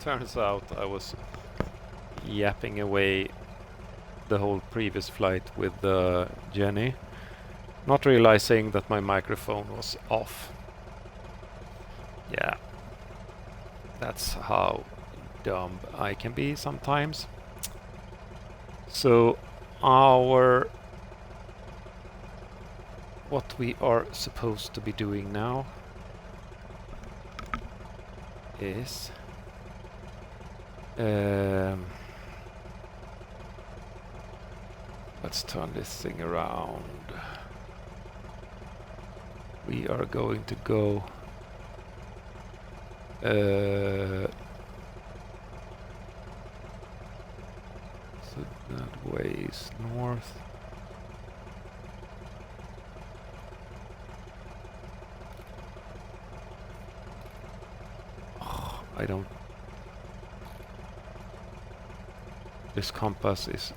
Turns out I was yapping away the whole previous flight with Jenny, not realizing that my microphone was off. Yeah, that's how dumb I can be sometimes. So what we are supposed to be doing now is let's turn this thing around. We are going to go so that way is north. Oh, I don't. This compass is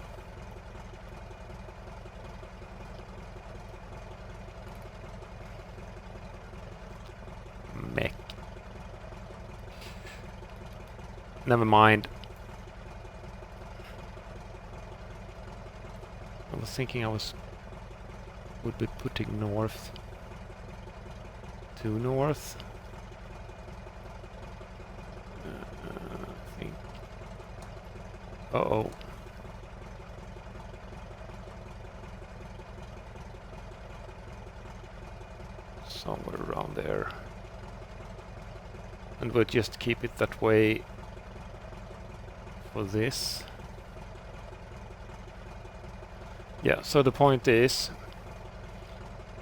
mech. Never mind. I was thinking would be putting north to north. I think. Uh-oh. Somewhere around there. And we'll just keep it that way for this. Yeah, so the point is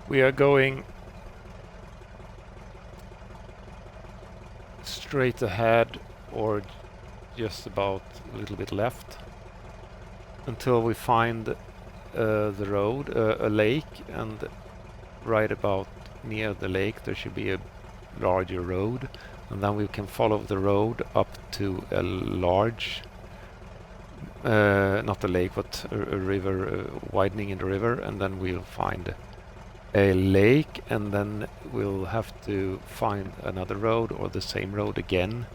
we are going straight ahead or just about a little bit left until we find the road, a lake, and right about near the lake there should be a larger road, and then we can follow the road up to a large not a lake but a river, widening in the river, and then we'll find a lake, and then we'll have to find another road or the same road again.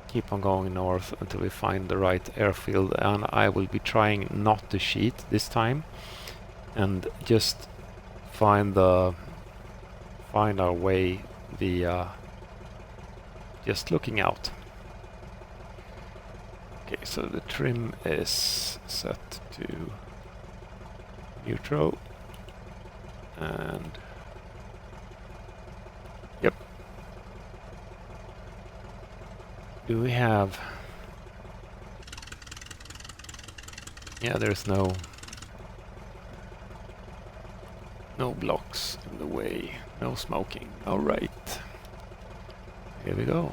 Keep on going north until we find the right airfield, and I will be trying not to cheat this time and just find our way via just looking out. Okay, so the trim is set to neutral, and yep. Do we have? Yeah, there's no blocks in the way, no smoking. All right, here we go.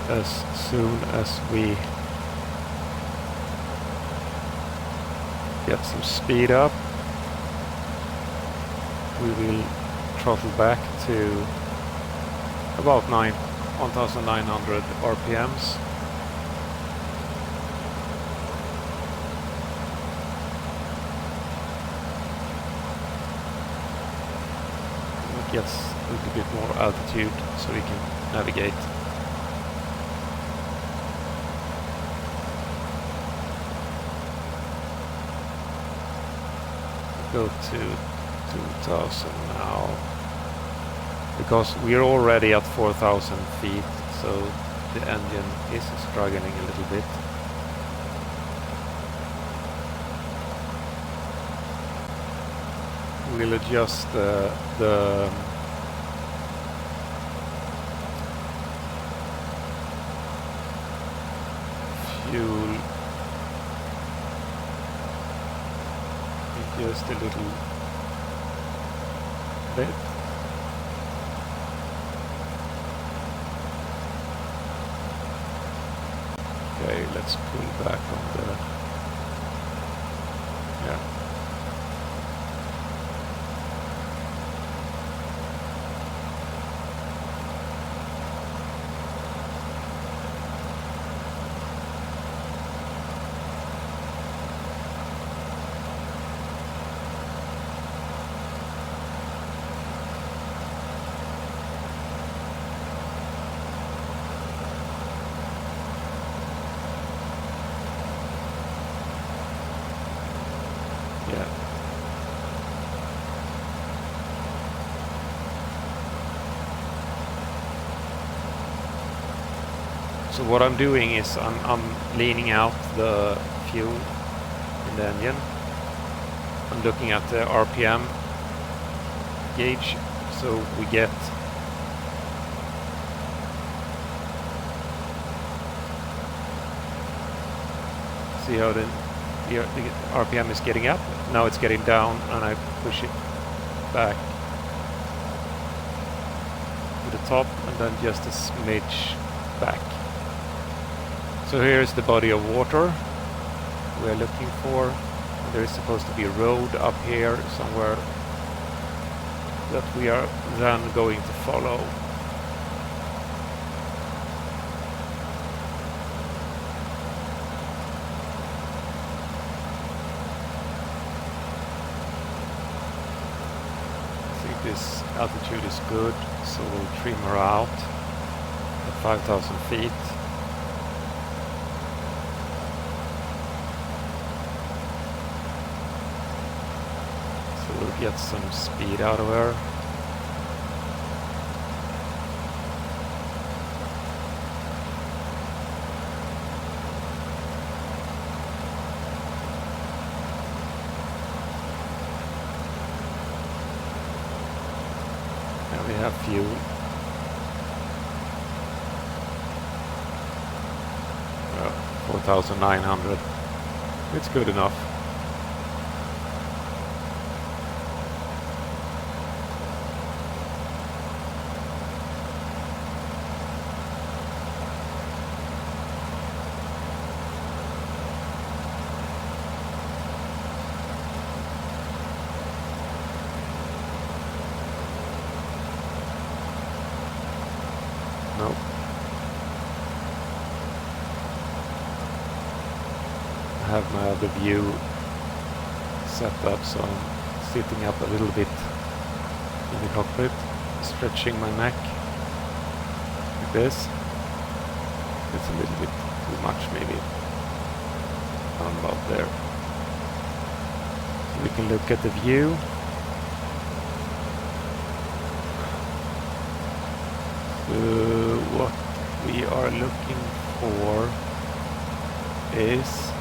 As soon as we get some speed up, we will throttle back to about 1,900 RPMs. It gets a little bit more altitude so we can navigate. Go to 2,000 now, because we're already at 4,000 feet, so the engine is struggling a little bit. We'll adjust the fuel in just a little bit. Okay, let's pull back on the... Yeah. Yeah. So what I'm doing is I'm leaning out the fuel in the engine. I'm looking at the RPM gauge, so we get see how the RPM is getting up. Now it's getting down, and I push it back to the top, and then just a smidge back. So here's the body of water we're looking for. There is supposed to be a road up here somewhere that we are then going to follow. I think this altitude is good, so we'll trim her out at 5,000 feet. We'll get some speed out of her. Now we have fuel. Well, 4,900. It's good enough. Nope. I have my other view set up, so I'm sitting up a little bit in the cockpit, stretching my neck like this. It's a little bit too much, maybe. Around about there. We can look at the view. What we are looking for is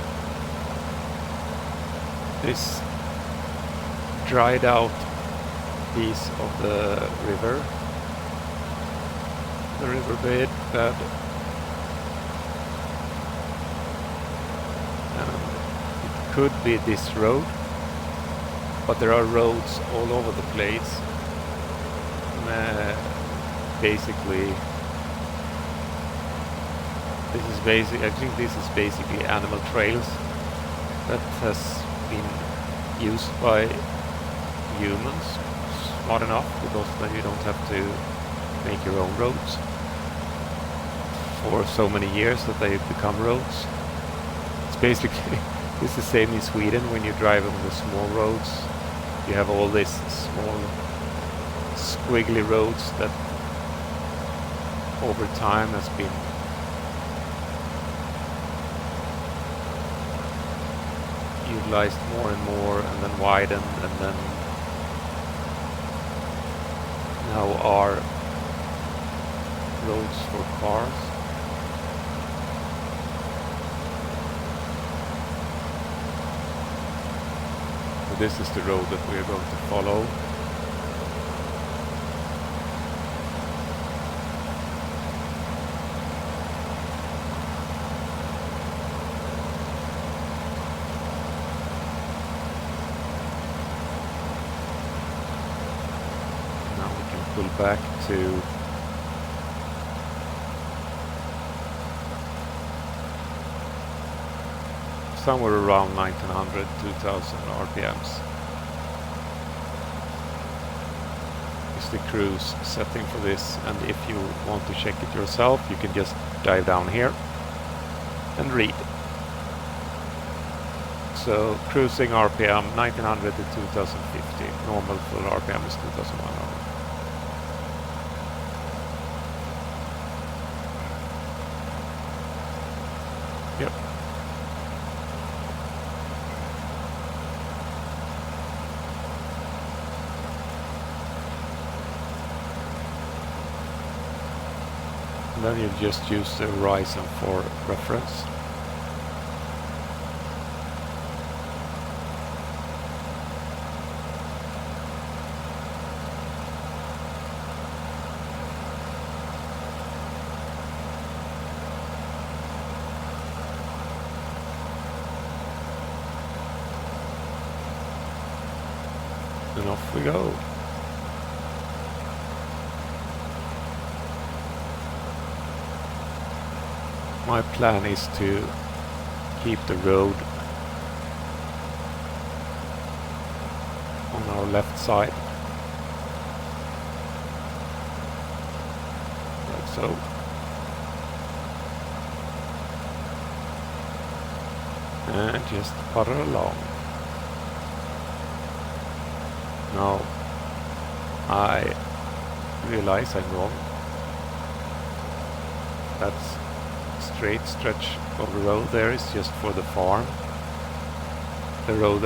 this dried out piece of the river, the riverbed bed. It could be this road, but there are roads all over the place. Basically, I think this is basically animal trails that has been used by humans. Smart enough, because then you don't have to make your own roads for so many years that they become roads. It's basically it's the same in Sweden. When you drive on the small roads, you have all these small squiggly roads that over time has been utilized more and more, and then widened, and then now are roads for cars. So this is the road that we are going to follow. pull back to somewhere around 1900, 2000 RPMs. Is the cruise setting for this, and if you want to check it yourself, you can just dive down here and read. So cruising RPM 1900 to 2050, normal full RPM is 2100. Yep. And then you just use the horizon for reference. And off we go. My plan is to keep the road on our left side, like so. And just putter along. Now I realize I'm wrong. That's straight stretch of the road there is just for the farm. The road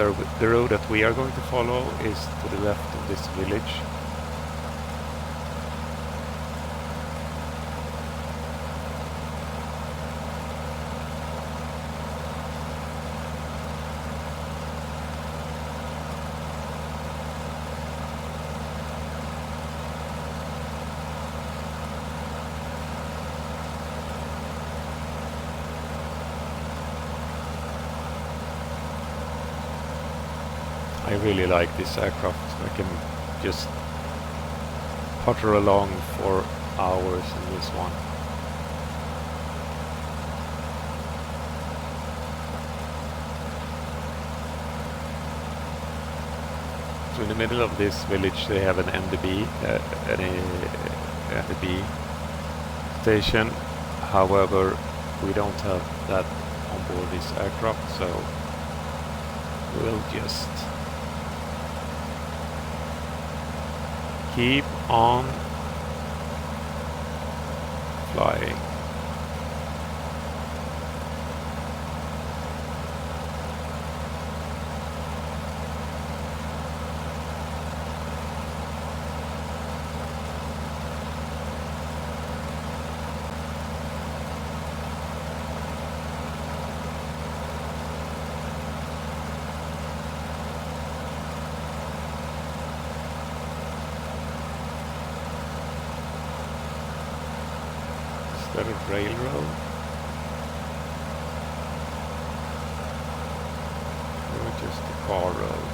that we are going to follow is to the left of this village. I really like this aircraft. I can just putter along for hours in this one. So in the middle of this village they have an NDB station. However, we don't have that on board this aircraft, so we'll just keep on flying. Is that a railroad? Or just a car road?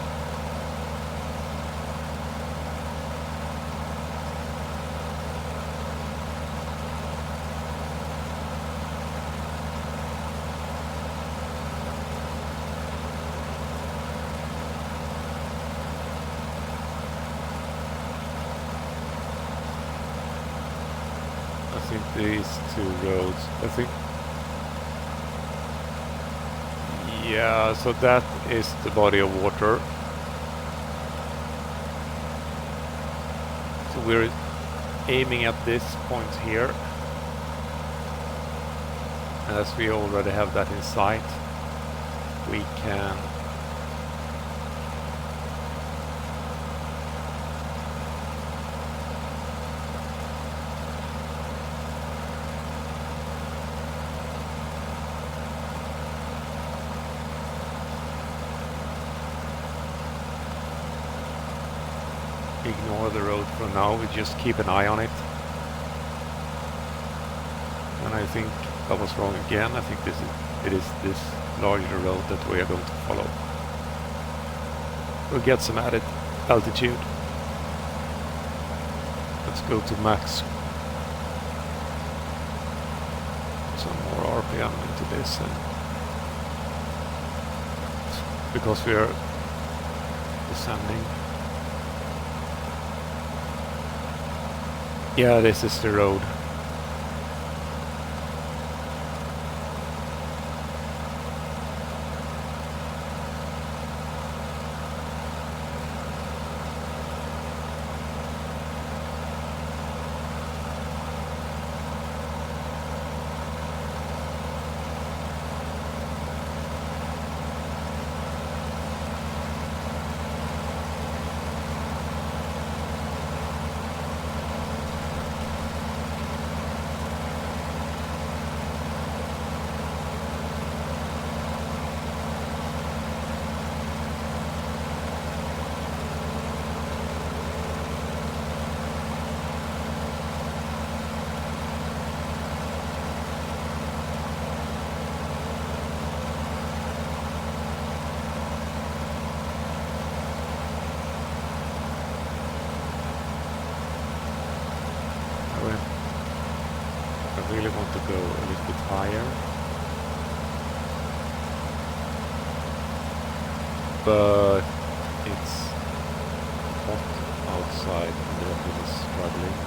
I think these two roads, I think, yeah, so that is the body of water. So we're aiming at this point here. And as we already have that in sight, we can ignore the road for now. We just keep an eye on it. And I think I was wrong again. I think it is this larger road that we are going to follow. We'll get some added altitude. Let's go to max. Some more RPM into this, and because we are descending. Yeah, this is the road. I really want to go a little bit higher, but it's hot outside and the engine is struggling.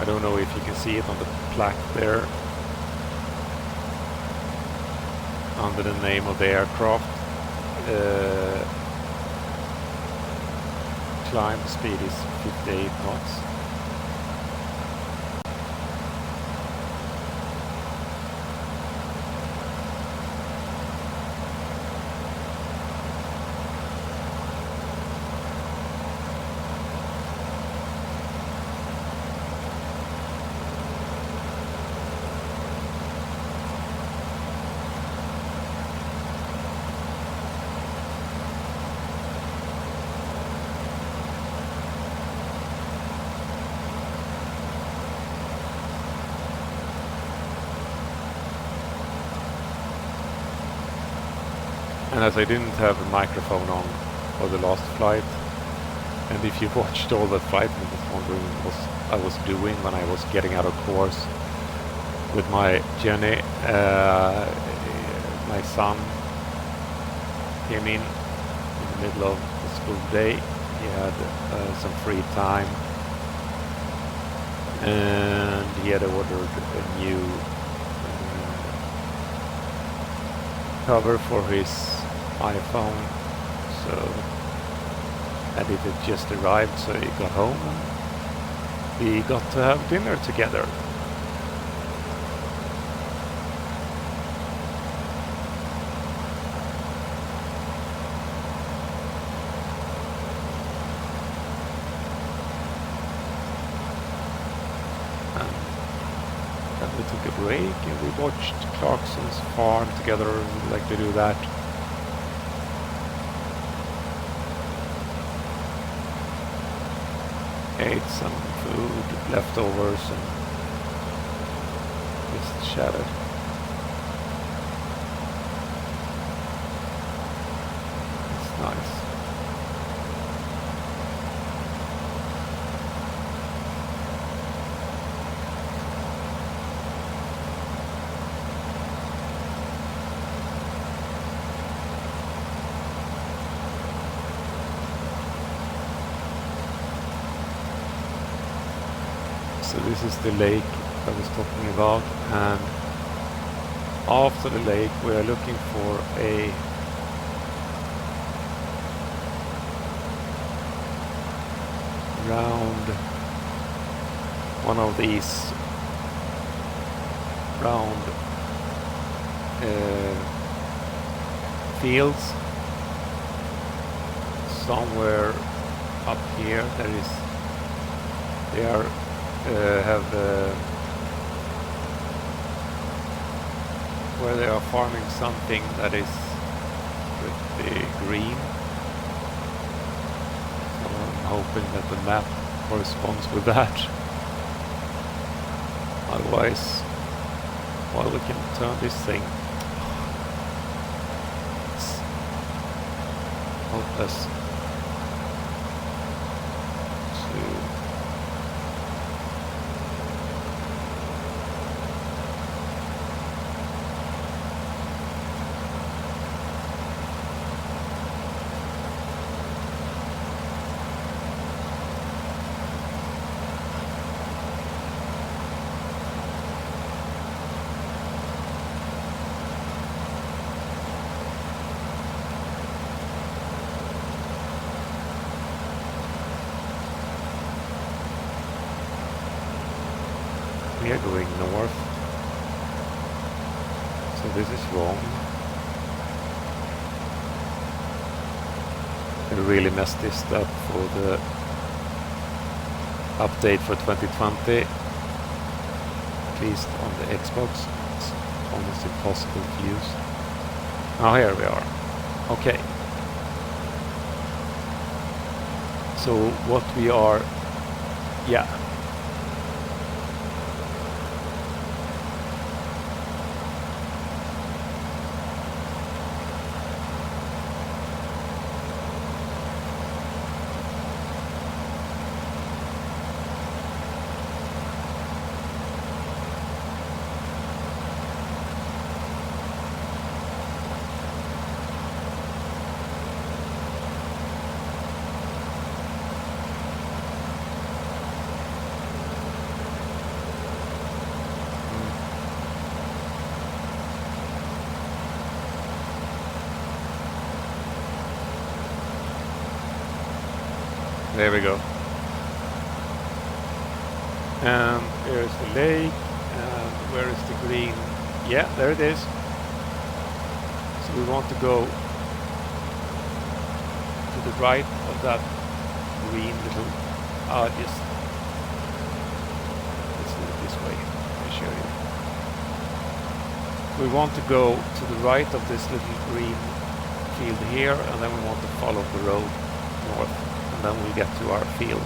I don't know if you can see it on the plaque there under the name of the aircraft. Climb speed is 58 knots. And as I didn't have a microphone on for the last flight, and if you watched all the flight, you was wondering what I was doing when I was getting out of course with my journey. My son came in the middle of the school day. He had some free time, and he had ordered a new cover for his iPhone, and it had just arrived, so he got home and we got to have dinner together. And then we took a break and we watched Clarkson's farm together. We like to do that. Ate some food, leftovers, and just chatted. It's nice. So this is the lake I was talking about, and after the lake we are looking for a round one of these round fields. Somewhere up here they are have where they are farming something that is pretty green. So I'm hoping that the map corresponds with that. Otherwise, well, we can turn this thing. It's hopeless to. We are going north, so this is wrong. I really messed this up for the update for 2020, at least on the Xbox. It's almost impossible to use. Now here we are. Okay. So what we are, yeah. There we go. And here's the lake, and where is the green? Yeah, there it is. So we want to go to the right of that green little... let's do it this way. Let me show you. We want to go to the right of this little green field here, and then we want to follow the road north. And then we'll get to our field.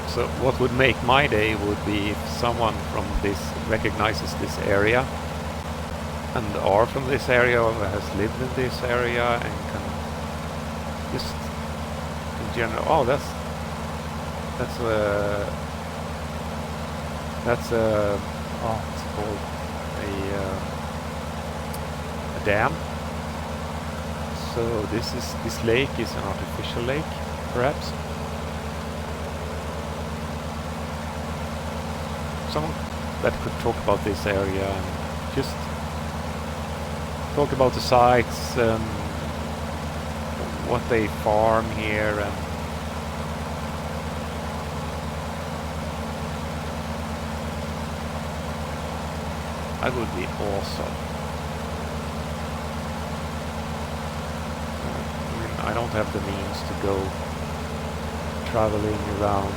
So what would make my day would be if someone from this recognizes this area and are from this area or has lived in this area and can just in general, oh, that's oh, it's called a dam. So this lake is an artificial lake, perhaps. Someone that could talk about this area and just talk about the sites and what they farm here, and that would be awesome. I mean, I don't have the means to go traveling around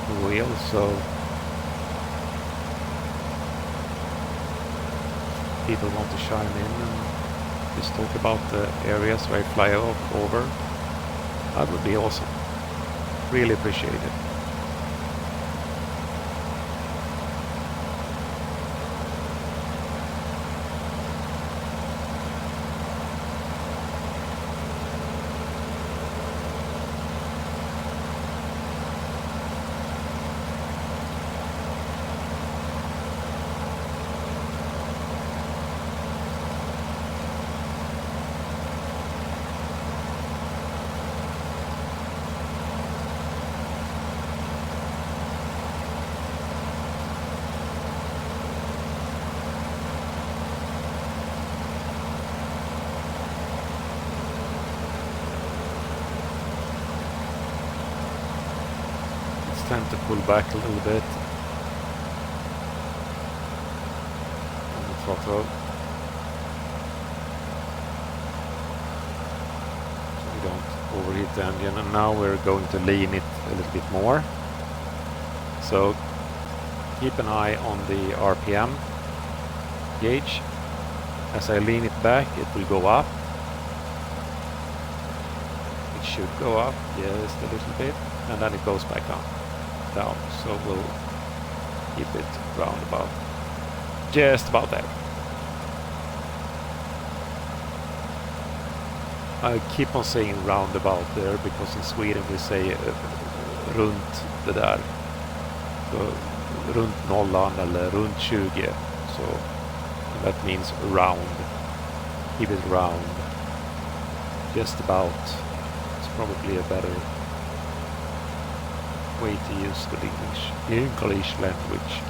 the wheel, so people want to chime in and just talk about the areas where I fly over. That would be awesome. Really appreciate it. Time to pull back a little bit. throttle. So we don't overheat the engine. And now we're going to lean it a little bit more. So keep an eye on the RPM gauge. As I lean it back, it will go up. It should go up just a little bit, and then it goes back down. So we'll keep it round about, just about there. I keep on saying roundabout there because in Sweden we say runt det där. Så runt nollan eller runt 20. So that means round. Keep it round. Just about. It's probably a better way to use the English language.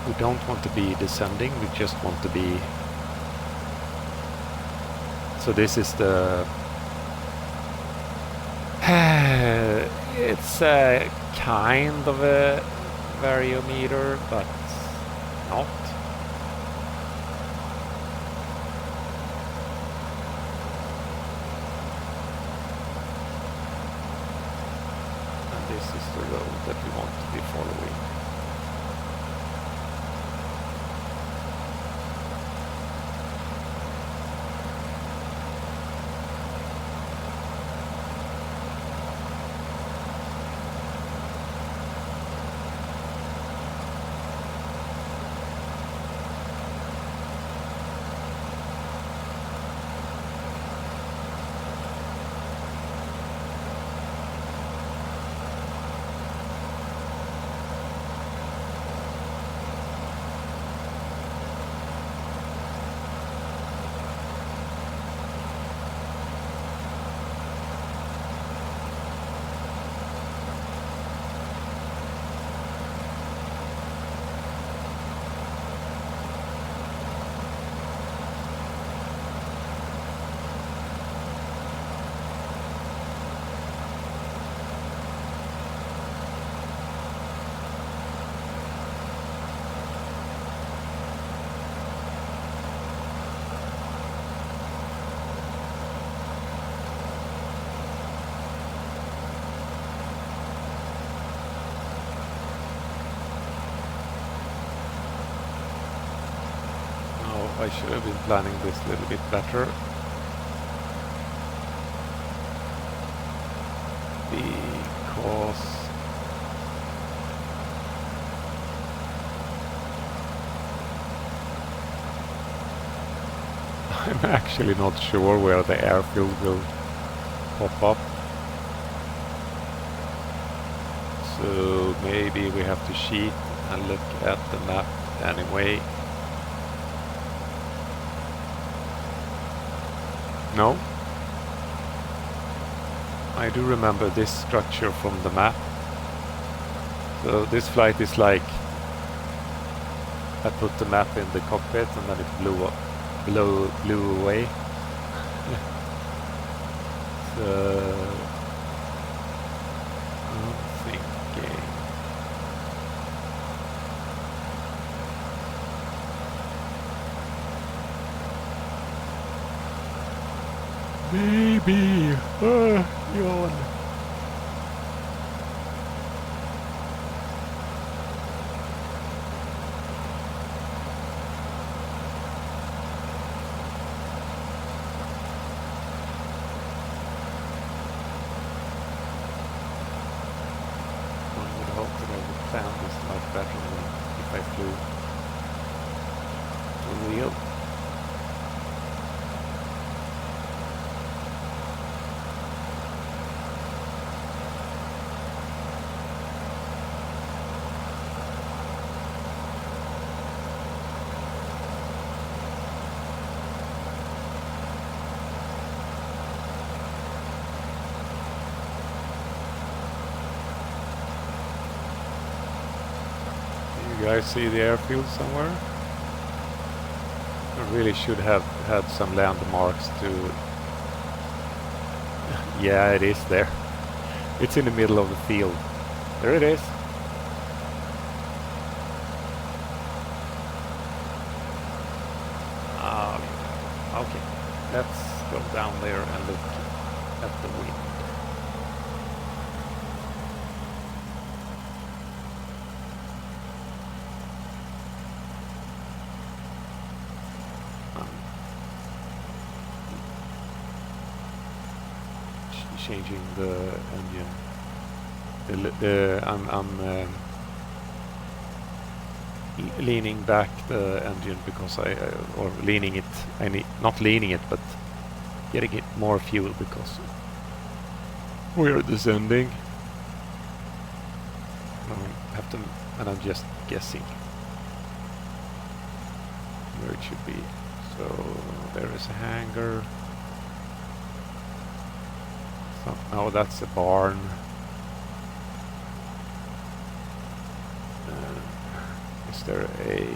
We don't want to be descending, we just want to be... So this is the... It's a kind of a variometer, but not. And this is the road that we want to be following. I should have been planning this a little bit better. Because I'm actually not sure where the airfield will pop up. So maybe we have to cheat and look at the map anyway. No. I do remember this structure from the map. So this flight is like I put the map in the cockpit and then it blew away. So I'm thinking maybe yawn. I would hope that I would plan this much better than if I flew for real. You guys see the airfield somewhere? I really should have had some landmarks to... Yeah, it is there. It's in the middle of the field. There it is. changing the engine. I'm leaning back the engine because or leaning it. Not leaning it, but getting it more fuel because we're descending. I have to, and I'm just guessing where it should be. So there is a hangar. Oh, that's a barn. Is there a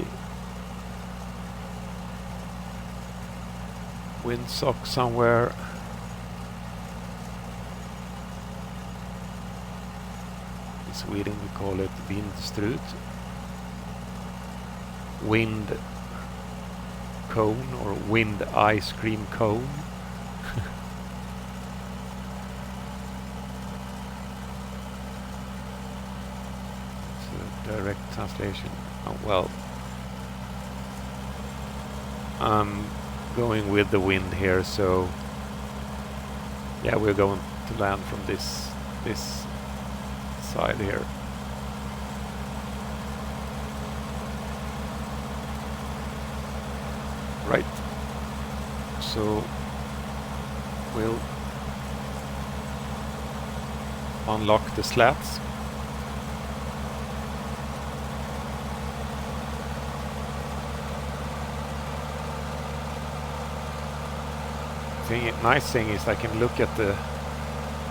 windsock somewhere? In Sweden we call it vindstrut. Wind cone or wind ice cream cone. Direct translation. Oh, well, I'm going with the wind here, so yeah, we're going to land from this side here. Right. So we'll unlock the slats. Nice thing is I can look at I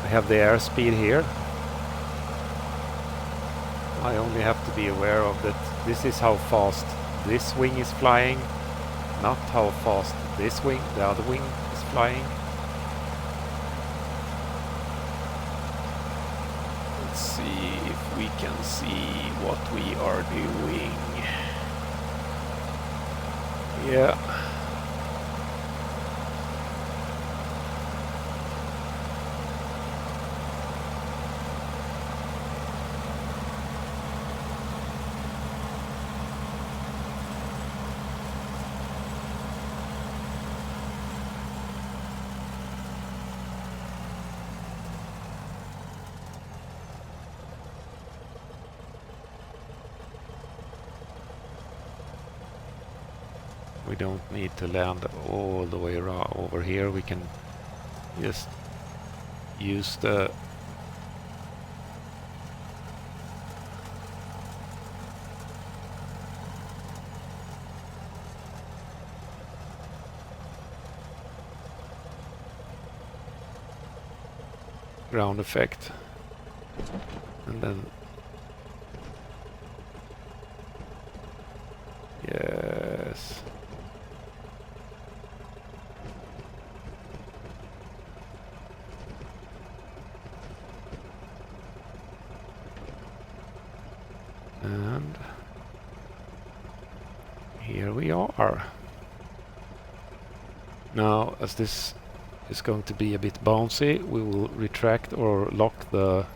have the airspeed here. I only have to be aware of that this is how fast this wing is flying, not how fast the other wing is flying. Let's see if we can see what we are doing. Yeah. We don't need to land all the way around over here. We can just use the ground effect, and then yes. And here we are. Now, as this is going to be a bit bouncy, we will retract or lock the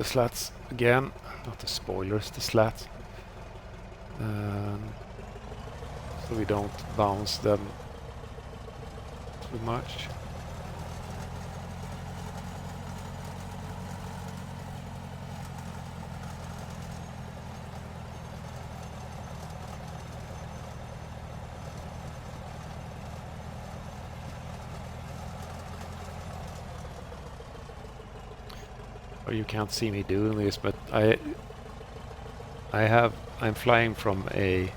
slats again, not the spoilers, the slats, so we don't bounce them too much. You can't see me doing this, but I'm flying from a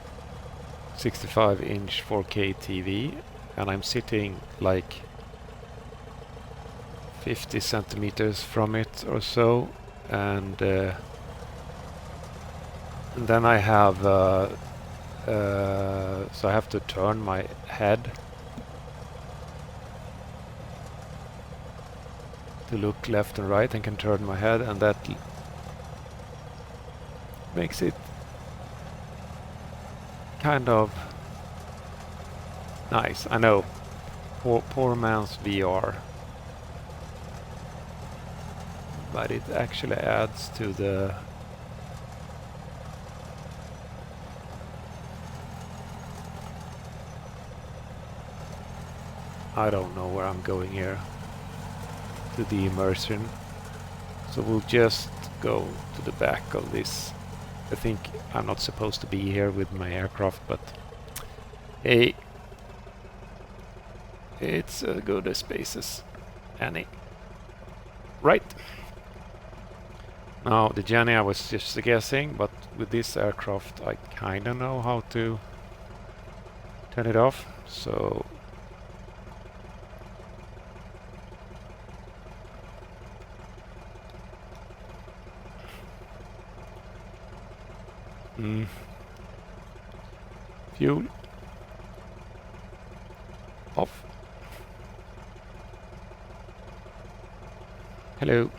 65-inch 4K TV, and I'm sitting like 50 centimeters from it or so, and then I have so I have to turn my head to look left and right, and can turn my head, and that makes it kind of nice. I know, poor man's VR, but it actually adds to the I don't know where I'm going here to the immersion. So we'll just go to the back of this. I think I'm not supposed to be here with my aircraft, but hey, it's good spaces. Annie. Right. Now the journey I was just guessing, but with this aircraft I kinda know how to turn it off. So fuel off. Hello.